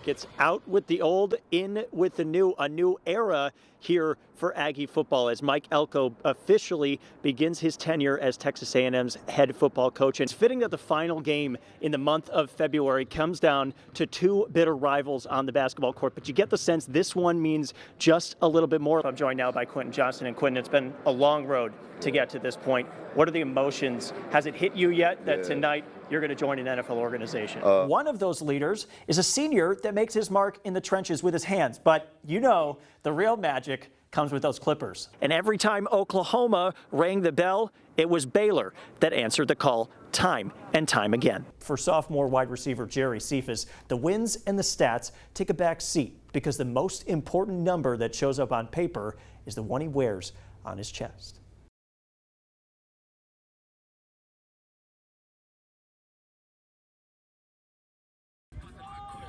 It's out with the old, in with the new, a new era here for Aggie football as Mike Elko officially begins his tenure as Texas A&M's head football coach. And it's fitting that the final game in the month of February comes down to two bitter rivals on the basketball court, but you get the sense this one means just a little bit more. I'm joined now by Quentin Johnson. And Quentin, it's been a long road to get to this point. What are the emotions? Has it hit you yet that tonight you're going to join an NFL organization? One of those leaders is a senior that makes his mark in the trenches with his hands. But you know, the real magic comes with those Clippers. And every time Oklahoma rang the bell, it was Baylor that answered the call time and time again. For sophomore wide receiver Jerry Cephas, the wins and the stats take a back seat because the most important number that shows up on paper is the one he wears on his chest.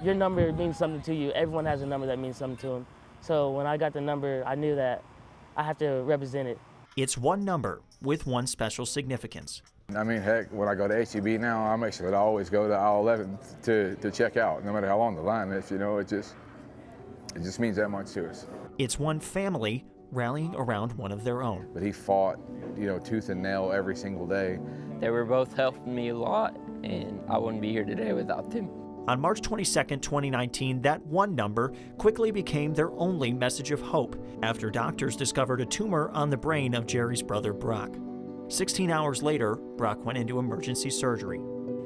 Your number means something to you. Everyone has a number that means something to them. So when I got the number, I knew that I have to represent it. It's one number with one special significance. I mean, heck, when I go to HEB now, I make sure that I always go to aisle 11 to check out, no matter how long the line is. You know, it just means that much to us. It's one family rallying around one of their own. But he fought, you know, tooth and nail every single day. They were both helping me a lot, and I wouldn't be here today without them. On March 22, 2019, that one number quickly became their only message of hope after doctors discovered a tumor on the brain of Jerry's brother, Brock. 16 hours later, Brock went into emergency surgery.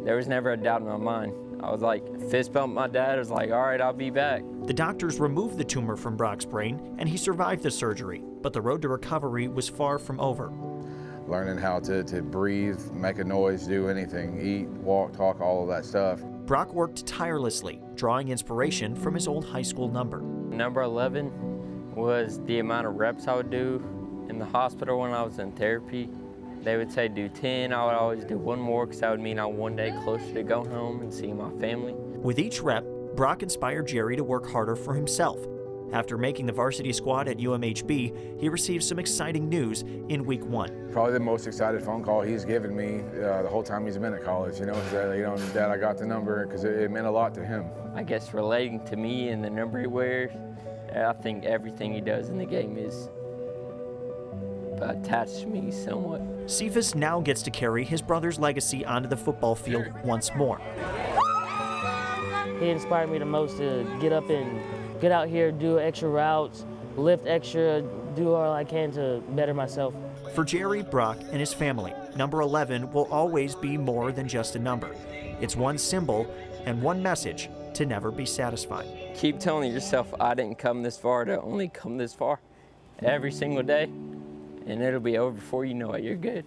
There was never a doubt in my mind. I was like, fist bumped my dad. I was like, all right, I'll be back. The doctors removed the tumor from Brock's brain, and he survived the surgery, but the road to recovery was far from over. Learning how to breathe, make a noise, do anything, eat, walk, talk, all of that stuff. Brock worked tirelessly, drawing inspiration from his old high school number. Number 11 was the amount of reps I would do in the hospital when I was in therapy. They would say do 10, I would always do one more because that would mean I'm one day closer to going home and seeing my family. With each rep, Brock inspired Jerry to work harder for himself. After making the varsity squad at UMHB, he received some exciting news in week 1. Probably the most excited phone call he's given me the whole time he's been at college. You know, Dad, I got the number, because it meant a lot to him. I guess relating to me and the number he wears, I think everything he does in the game is attached to me somewhat. Cephas now gets to carry his brother's legacy onto the football field once more. He inspired me the most to get up and get out here, do extra routes, lift extra, do all I can to better myself. For Jerry, Brock, and his family, number 11 will always be more than just a number. It's one symbol and one message to never be satisfied. Keep telling yourself, I didn't come this far to only come this far every single day, and it'll be over before you know it. You're good.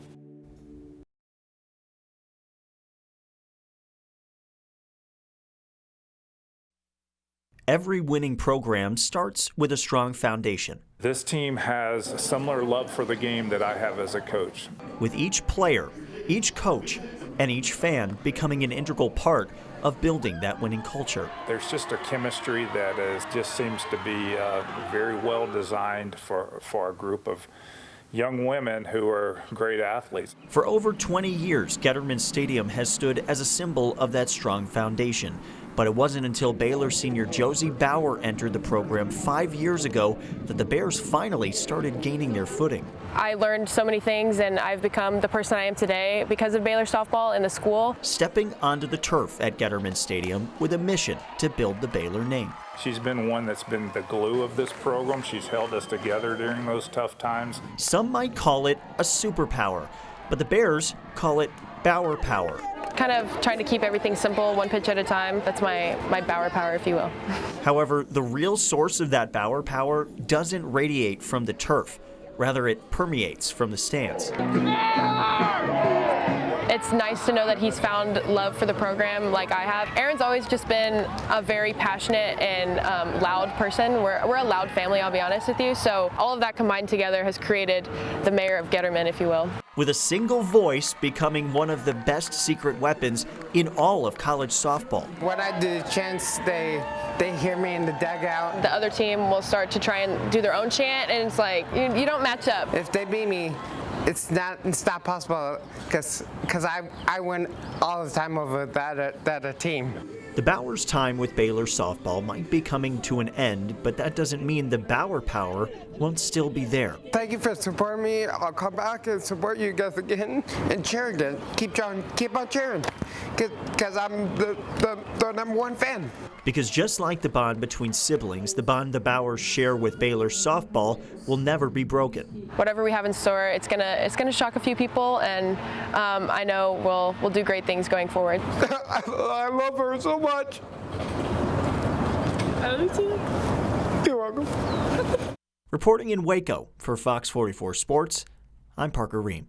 Every winning program starts with a strong foundation. This team has a similar love for the game that I have as a coach. With each player, each coach, and each fan becoming an integral part of building that winning culture. There's just a chemistry that just seems to be very well designed for a group of young women who are great athletes. For over 20 years, Getterman Stadium has stood as a symbol of that strong foundation. But it wasn't until Baylor senior Josie Bauer entered the program 5 years ago that the Bears finally started gaining their footing. I learned so many things, and I've become the person I am today because of Baylor softball and the school. Stepping onto the turf at Getterman Stadium with a mission to build the Baylor name. She's been one that's been the glue of this program. She's held us together during those tough times. Some might call it a superpower, but the Bears call it Bauer Power. Kind of trying to keep everything simple, one pitch at a time. That's my Bauer power, if you will. However, the real source of that Bauer power doesn't radiate from the turf. Rather, it permeates from the stands. It's nice to know that he's found love for the program like I have. Aaron's always just been a very passionate and loud person. We're a loud family, I'll be honest with you. So all of that combined together has created the mayor of Getterman, if you will. With a single voice becoming one of the best secret weapons in all of college softball. When I do the chants, they hear me in the dugout. The other team will start to try and do their own chant, and it's like, you don't match up. If they beat me, it's not possible because I win all the time over that team. The Bauer's time with Baylor softball might be coming to an end, but that doesn't mean the Bauer power won't still be there. Thank you for supporting me. I'll come back and support you guys again and cheer again. Keep on cheering, because I'm the #1 fan. Because just like the bond between siblings, the bond the Bauers share with Baylor softball will never be broken. Whatever we have in store, it's gonna shock a few people, and I know we'll do great things going forward. I love her so much. I love you too. You're welcome. Reporting in Waco for Fox 44 Sports, I'm Parker Rehm.